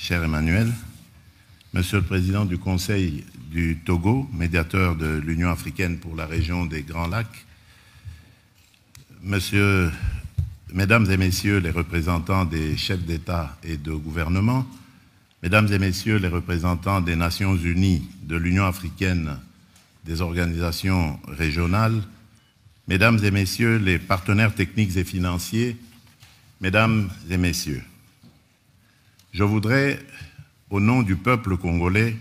cher Emmanuel, Monsieur le Président du Conseil du Togo, médiateur de l'Union africaine pour la région des Grands Lacs, Mesdames et Messieurs les représentants des chefs d'État et de gouvernement, Mesdames et Messieurs les représentants des Nations Unies, de l'Union africaine, des organisations régionales, Mesdames et Messieurs les partenaires techniques et financiers, Mesdames et Messieurs, je voudrais, au nom du peuple congolais,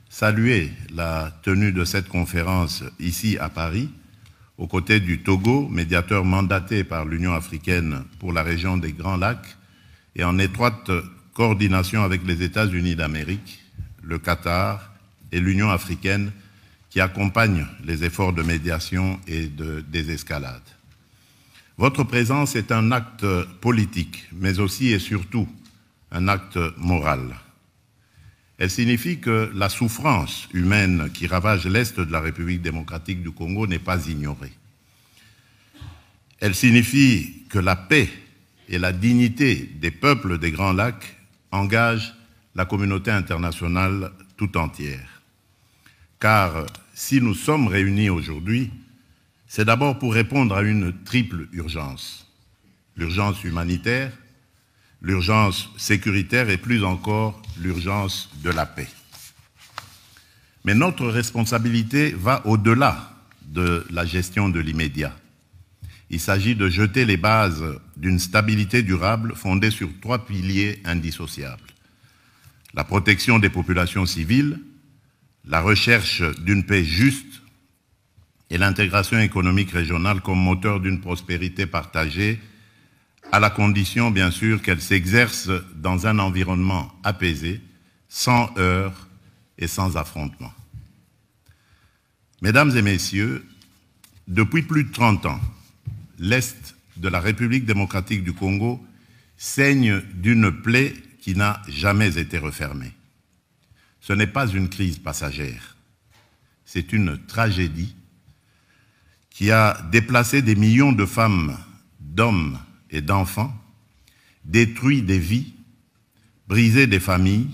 saluer la tenue de cette conférence ici à Paris, aux côtés du Togo, médiateur mandaté par l'Union africaine pour la région des Grands Lacs, et en étroite coordination avec les États-Unis d'Amérique, le Qatar et l'Union africaine qui accompagnent les efforts de médiation et de désescalade. Votre présence est un acte politique, mais aussi et surtout un acte moral. Elle signifie que la souffrance humaine qui ravage l'Est de la République démocratique du Congo n'est pas ignorée. Elle signifie que la paix et la dignité des peuples des Grands Lacs engagent la communauté internationale tout entière. Car si nous sommes réunis aujourd'hui, c'est d'abord pour répondre à une triple urgence. L'urgence humanitaire, l'urgence sécuritaire et plus encore l'urgence de la paix. Mais notre responsabilité va au-delà de la gestion de l'immédiat. Il s'agit de jeter les bases d'une stabilité durable fondée sur 3 piliers indissociables. La protection des populations civiles, la recherche d'une paix juste et l'intégration économique régionale comme moteur d'une prospérité partagée, à la condition, bien sûr, qu'elle s'exerce dans un environnement apaisé, sans heurts et sans affrontements. Mesdames et Messieurs, depuis plus de 30 ans, l'Est de la République démocratique du Congo saigne d'une plaie qui n'a jamais été refermée. Ce n'est pas une crise passagère, c'est une tragédie qui a déplacé des millions de femmes, d'hommes et d'enfants, détruit des vies, brisé des familles,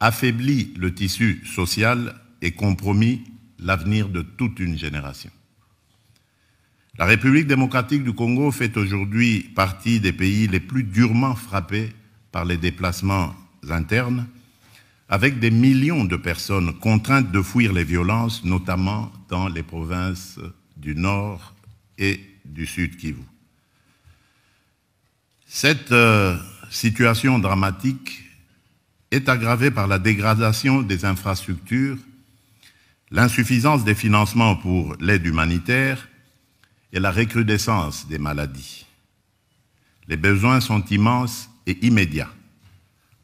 affaibli le tissu social et compromis l'avenir de toute une génération. La République démocratique du Congo fait aujourd'hui partie des pays les plus durement frappés par les déplacements internes, avec des millions de personnes contraintes de fuir les violences, notamment dans les provinces du Nord et du Sud Kivu. Cette situation dramatique est aggravée par la dégradation des infrastructures, l'insuffisance des financements pour l'aide humanitaire et la recrudescence des maladies. Les besoins sont immenses et immédiats.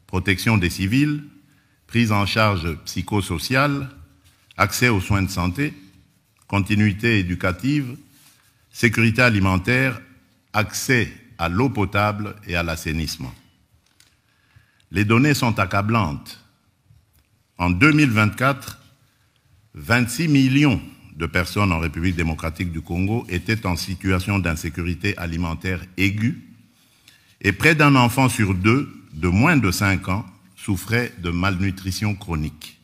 Protection des civils, prise en charge psychosociale, accès aux soins de santé, continuité éducative, sécurité alimentaire, accès à l'eau potable et à l'assainissement. Les données sont accablantes. En 2024, 26 millions de personnes en République démocratique du Congo étaient en situation d'insécurité alimentaire aiguë et près d'un enfant sur 2 de moins de 5 ans souffrait de malnutrition chronique.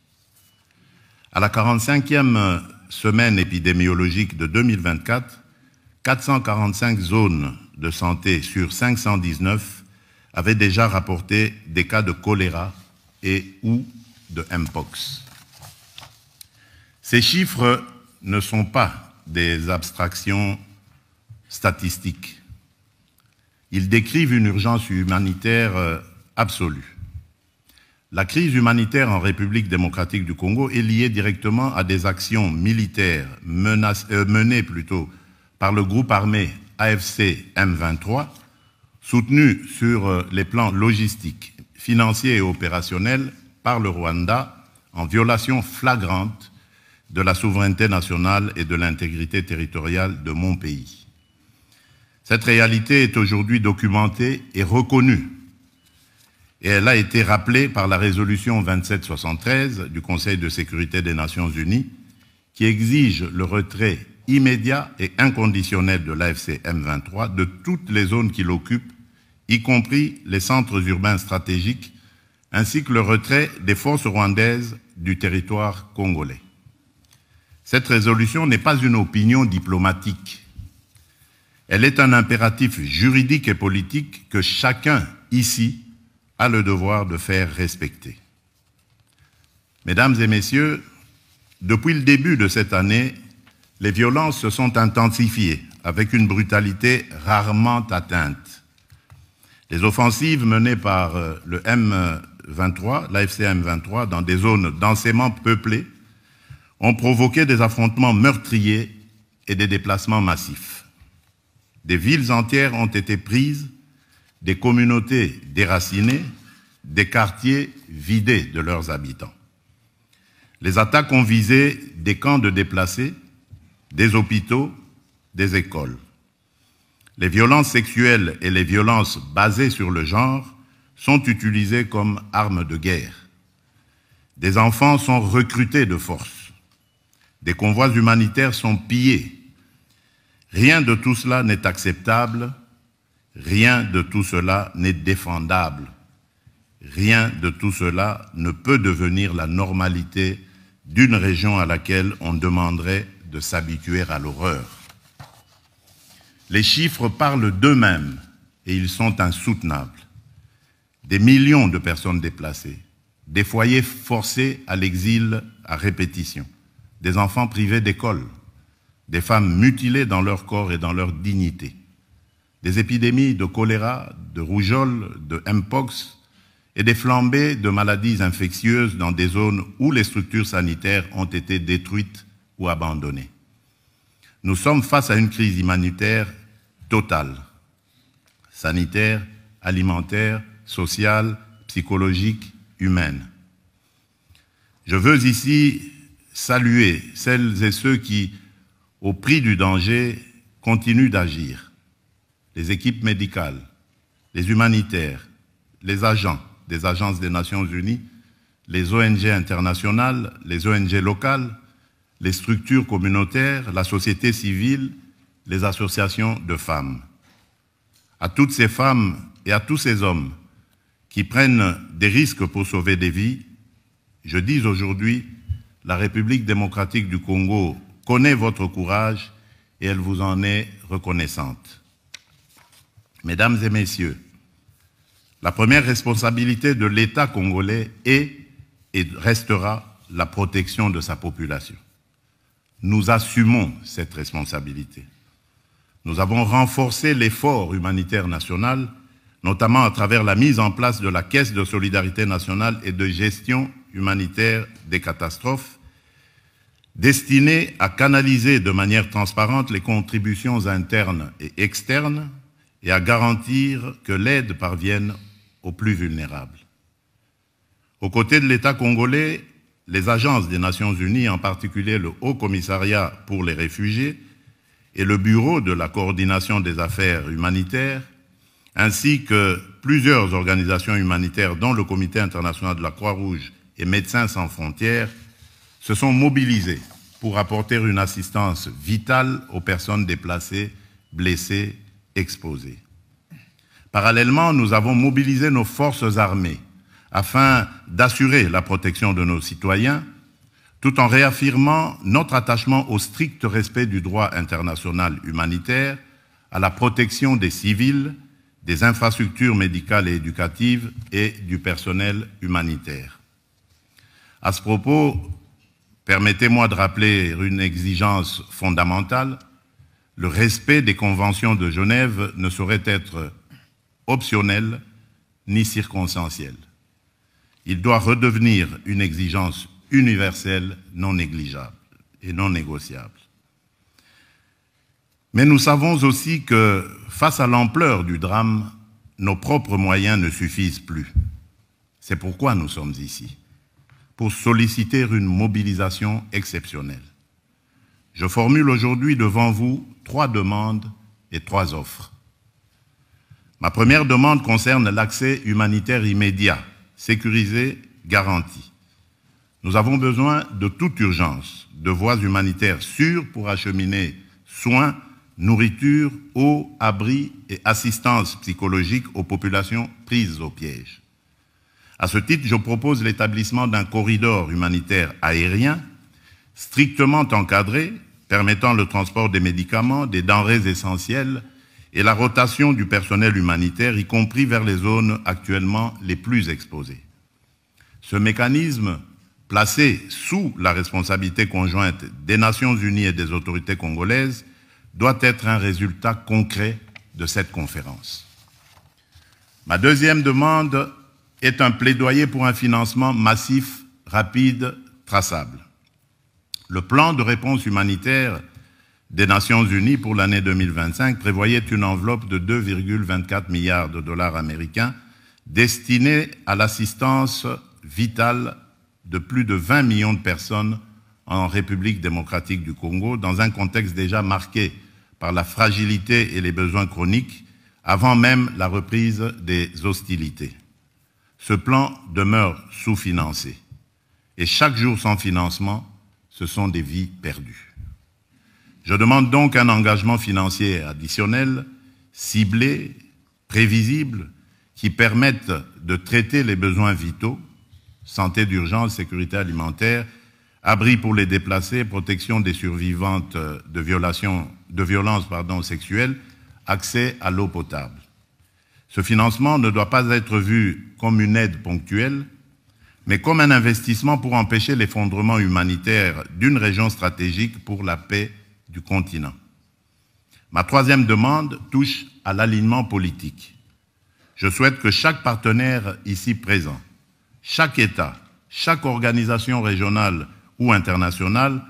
À la 45e semaine épidémiologique de 2024, 445 zones de santé sur 519 avaient déjà rapporté des cas de choléra et ou de Mpox. Ces chiffres ne sont pas des abstractions statistiques. Ils décrivent une urgence humanitaire absolue. La crise humanitaire en République démocratique du Congo est liée directement à des actions militaires menées par le groupe armé AFC M23, soutenu sur les plans logistiques, financiers et opérationnels par le Rwanda en violation flagrante de la souveraineté nationale et de l'intégrité territoriale de mon pays. Cette réalité est aujourd'hui documentée et reconnue, et elle a été rappelée par la résolution 2773 du Conseil de sécurité des Nations Unies, qui exige le retrait immédiat et inconditionnel de l'AFC M23 de toutes les zones qu'il occupe, y compris les centres urbains stratégiques, ainsi que le retrait des forces rwandaises du territoire congolais. Cette résolution n'est pas une opinion diplomatique. Elle est un impératif juridique et politique que chacun ici a le devoir de faire respecter. Mesdames et messieurs, depuis le début de cette année, les violences se sont intensifiées avec une brutalité rarement atteinte. Les offensives menées par le M23, l'AFC M23, dans des zones densément peuplées, ont provoqué des affrontements meurtriers et des déplacements massifs. Des villes entières ont été prises, des communautés déracinées, des quartiers vidés de leurs habitants. Les attaques ont visé des camps de déplacés, des hôpitaux, des écoles. Les violences sexuelles et les violences basées sur le genre sont utilisées comme armes de guerre. Des enfants sont recrutés de force. Des convois humanitaires sont pillés. Rien de tout cela n'est acceptable, rien de tout cela n'est défendable. Rien de tout cela ne peut devenir la normalité d'une région à laquelle on demanderait de s'habituer à l'horreur. Les chiffres parlent d'eux-mêmes et ils sont insoutenables. Des millions de personnes déplacées, des foyers forcés à l'exil à répétition, des enfants privés d'école, des femmes mutilées dans leur corps et dans leur dignité, des épidémies de choléra, de rougeole, de mpox et des flambées de maladies infectieuses dans des zones où les structures sanitaires ont été détruites ou abandonnées. Nous sommes face à une crise humanitaire totale, sanitaire, alimentaire, sociale, psychologique, humaine. Je veux ici saluer celles et ceux qui, au prix du danger, continuent d'agir. Les équipes médicales, les humanitaires, les agents des agences des Nations Unies, les ONG internationales, les ONG locales, les structures communautaires, la société civile, les associations de femmes. À toutes ces femmes et à tous ces hommes qui prennent des risques pour sauver des vies, je dis aujourd'hui, la République démocratique du Congo connaît votre courage et elle vous en est reconnaissante. Mesdames et messieurs, la première responsabilité de l'État congolais est et restera la protection de sa population. Nous assumons cette responsabilité. Nous avons renforcé l'effort humanitaire national, notamment à travers la mise en place de la Caisse de solidarité nationale et de gestion humanitaire des catastrophes, destinée à canaliser de manière transparente les contributions internes et externes et à garantir que l'aide parvienne aux plus vulnérables. Aux côtés de l'État congolais, les agences des Nations Unies, en particulier le Haut Commissariat pour les réfugiés et le Bureau de la coordination des affaires humanitaires, ainsi que plusieurs organisations humanitaires dont le Comité international de la Croix-Rouge et Médecins sans frontières, se sont mobilisés pour apporter une assistance vitale aux personnes déplacées, blessées, exposées. Parallèlement, nous avons mobilisé nos forces armées afin d'assurer la protection de nos citoyens, tout en réaffirmant notre attachement au strict respect du droit international humanitaire, à la protection des civils, des infrastructures médicales et éducatives et du personnel humanitaire. À ce propos, permettez-moi de rappeler une exigence fondamentale. Le respect des conventions de Genève ne saurait être optionnel ni circonstanciel. Il doit redevenir une exigence universelle, non négligeable et non négociable. Mais nous savons aussi que, face à l'ampleur du drame, nos propres moyens ne suffisent plus. C'est pourquoi nous sommes ici, pour solliciter une mobilisation exceptionnelle. Je formule aujourd'hui devant vous 3 demandes et 3 offres. Ma première demande concerne l'accès humanitaire immédiat, sécurisé, garanti. Nous avons besoin de toute urgence de voies humanitaires sûres pour acheminer soins, nourriture, eau, abri et assistance psychologique aux populations prises au piège. À ce titre, je propose l'établissement d'un corridor humanitaire aérien strictement encadré, permettant le transport des médicaments, des denrées essentielles et la rotation du personnel humanitaire, y compris vers les zones actuellement les plus exposées. Ce mécanisme, placé sous la responsabilité conjointe des Nations Unies et des autorités congolaises, doit être un résultat concret de cette conférence. Ma deuxième demande est un plaidoyer pour un financement massif, rapide, traçable. Le plan de réponse humanitaire des Nations Unies pour l'année 2025 prévoyait une enveloppe de 2,24 milliards de dollars américains destinée à l'assistance vitale de plus de 20 millions de personnes en République démocratique du Congo, dans un contexte déjà marqué par la fragilité et les besoins chroniques, avant même la reprise des hostilités. Ce plan demeure sous-financé. Et chaque jour sans financement, ce sont des vies perdues. Je demande donc un engagement financier additionnel, ciblé, prévisible, qui permette de traiter les besoins vitaux, santé d'urgence, sécurité alimentaire, abri pour les déplacés, protection des survivantes de violences sexuelles, accès à l'eau potable. Ce financement ne doit pas être vu comme une aide ponctuelle, mais comme un investissement pour empêcher l'effondrement humanitaire d'une région stratégique pour la paix du continent. Ma troisième demande touche à l'alignement politique. Je souhaite que chaque partenaire ici présent, chaque État, chaque organisation régionale ou internationale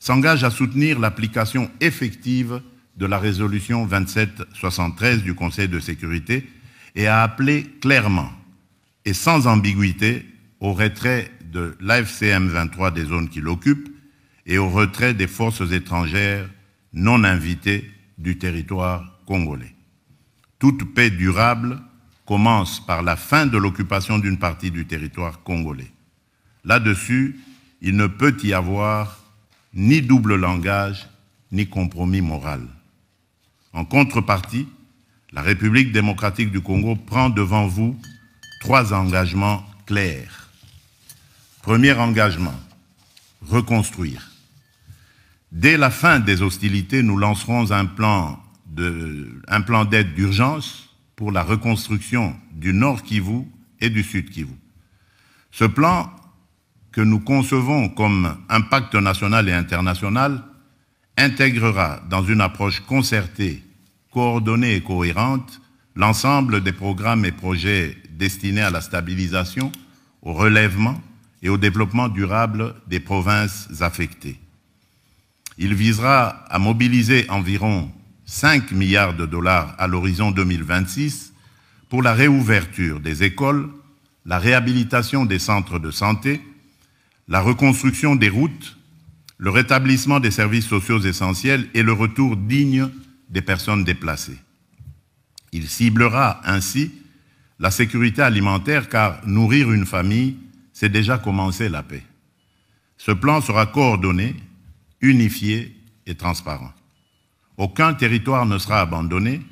s'engage à soutenir l'application effective de la résolution 2773 du Conseil de sécurité et à appeler clairement et sans ambiguïté au retrait de l'AFCM 23 des zones qui l'occupent et au retrait des forces étrangères non invitées du territoire congolais. Toute paix durable commence par la fin de l'occupation d'une partie du territoire congolais. Là-dessus, il ne peut y avoir ni double langage, ni compromis moral. En contrepartie, la République démocratique du Congo prend devant vous 3 engagements clairs. Premier engagement, reconstruire. Dès la fin des hostilités, nous lancerons un plan d'aide d'urgence pour la reconstruction du Nord Kivu et du Sud Kivu. Ce plan, que nous concevons comme un pacte national et international, intégrera dans une approche concertée, coordonnée et cohérente l'ensemble des programmes et projets destinés à la stabilisation, au relèvement et au développement durable des provinces affectées. Il visera à mobiliser environ 5 milliards de dollars à l'horizon 2026 pour la réouverture des écoles, la réhabilitation des centres de santé, la reconstruction des routes, le rétablissement des services sociaux essentiels et le retour digne des personnes déplacées. Il ciblera ainsi la sécurité alimentaire car nourrir une famille, c'est déjà commencer la paix. Ce plan sera coordonné, unifié et transparent. Aucun territoire ne sera abandonné,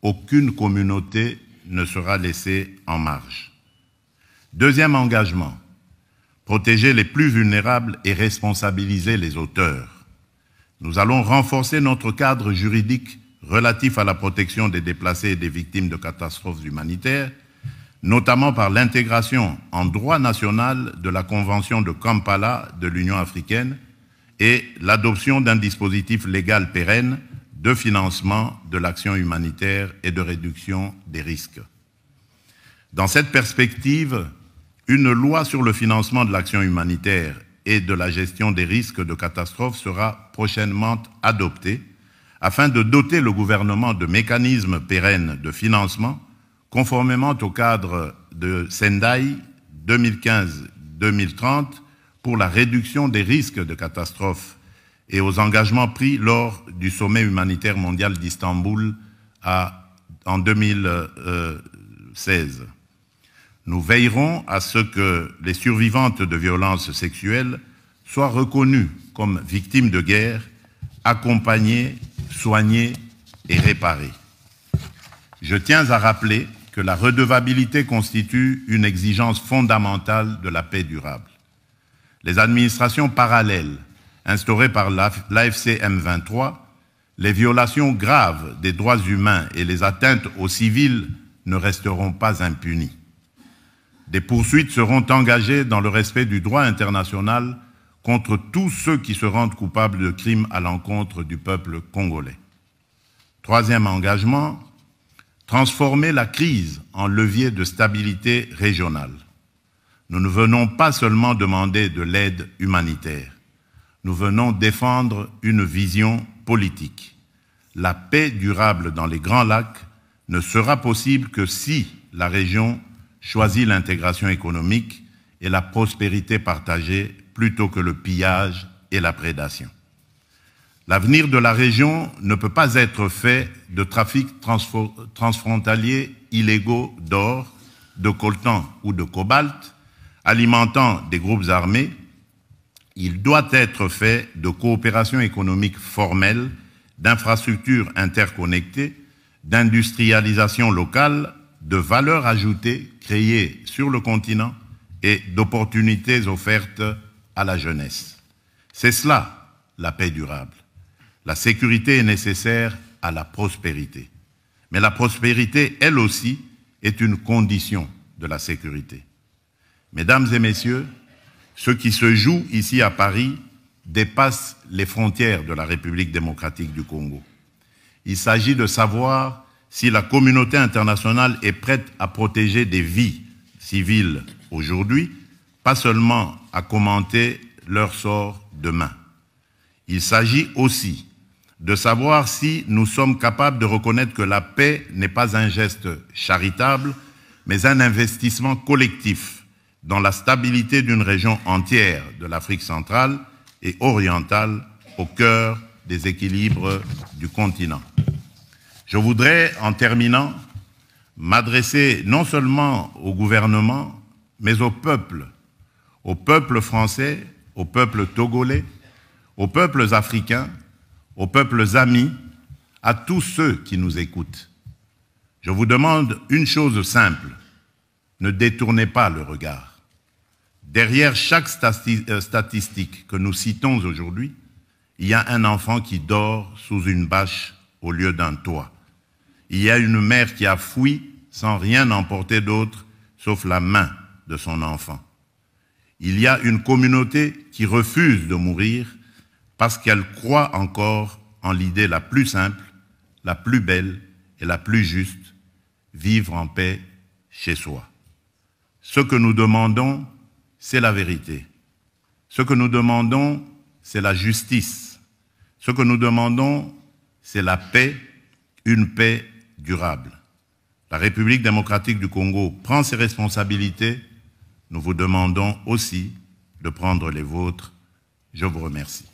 aucune communauté ne sera laissée en marge. Deuxième engagement, protéger les plus vulnérables et responsabiliser les auteurs. Nous allons renforcer notre cadre juridique relatif à la protection des déplacés et des victimes de catastrophes humanitaires, notamment par l'intégration en droit national de la Convention de Kampala de l'Union africaine et l'adoption d'un dispositif légal pérenne de financement de l'action humanitaire et de réduction des risques. Dans cette perspective, une loi sur le financement de l'action humanitaire et de la gestion des risques de catastrophe sera prochainement adoptée afin de doter le gouvernement de mécanismes pérennes de financement conformément au cadre de Sendai 2015-2030 pour la réduction des risques de catastrophe et aux engagements pris lors du sommet humanitaire mondial d'Istanbul en 2016. Nous veillerons à ce que les survivantes de violences sexuelles soient reconnues comme victimes de guerre, accompagnées, soignées et réparées. Je tiens à rappeler que la redevabilité constitue une exigence fondamentale de la paix durable. Les administrations parallèles instaurées par l'AFC M23, les violations graves des droits humains et les atteintes aux civils ne resteront pas impunies. Des poursuites seront engagées dans le respect du droit international contre tous ceux qui se rendent coupables de crimes à l'encontre du peuple congolais. Troisième engagement, transformer la crise en levier de stabilité régionale. Nous ne venons pas seulement demander de l'aide humanitaire, nous venons défendre une vision politique. La paix durable dans les Grands Lacs ne sera possible que si la région choisit l'intégration économique et la prospérité partagée plutôt que le pillage et la prédation. L'avenir de la région ne peut pas être fait de trafics transfrontaliers illégaux d'or, de coltan ou de cobalt, alimentant des groupes armés. Il doit être fait de coopération économique formelle, d'infrastructures interconnectées, d'industrialisation locale, de valeur ajoutée créée sur le continent et d'opportunités offertes à la jeunesse. C'est cela, la paix durable. La sécurité est nécessaire à la prospérité. Mais la prospérité, elle aussi, est une condition de la sécurité. Mesdames et messieurs, ce qui se joue ici à Paris dépasse les frontières de la République démocratique du Congo. Il s'agit de savoir si la communauté internationale est prête à protéger des vies civiles aujourd'hui, pas seulement à commenter leur sort demain. Il s'agit aussi de savoir si nous sommes capables de reconnaître que la paix n'est pas un geste charitable, mais un investissement collectif dans la stabilité d'une région entière de l'Afrique centrale et orientale au cœur des équilibres du continent. Je voudrais, en terminant, m'adresser non seulement au gouvernement, mais au peuple français, au peuple togolais, aux peuples africains, aux peuples amis, à tous ceux qui nous écoutent. Je vous demande une chose simple, ne détournez pas le regard. Derrière chaque statistique que nous citons aujourd'hui, il y a un enfant qui dort sous une bâche au lieu d'un toit. Il y a une mère qui a fui sans rien emporter d'autre sauf la main de son enfant. Il y a une communauté qui refuse de mourir parce qu'elle croit encore en l'idée la plus simple, la plus belle et la plus juste, vivre en paix chez soi. Ce que nous demandons, c'est la vérité. Ce que nous demandons, c'est la justice. Ce que nous demandons, c'est la paix, une paix durable. La République démocratique du Congo prend ses responsabilités. Nous vous demandons aussi de prendre les vôtres. Je vous remercie.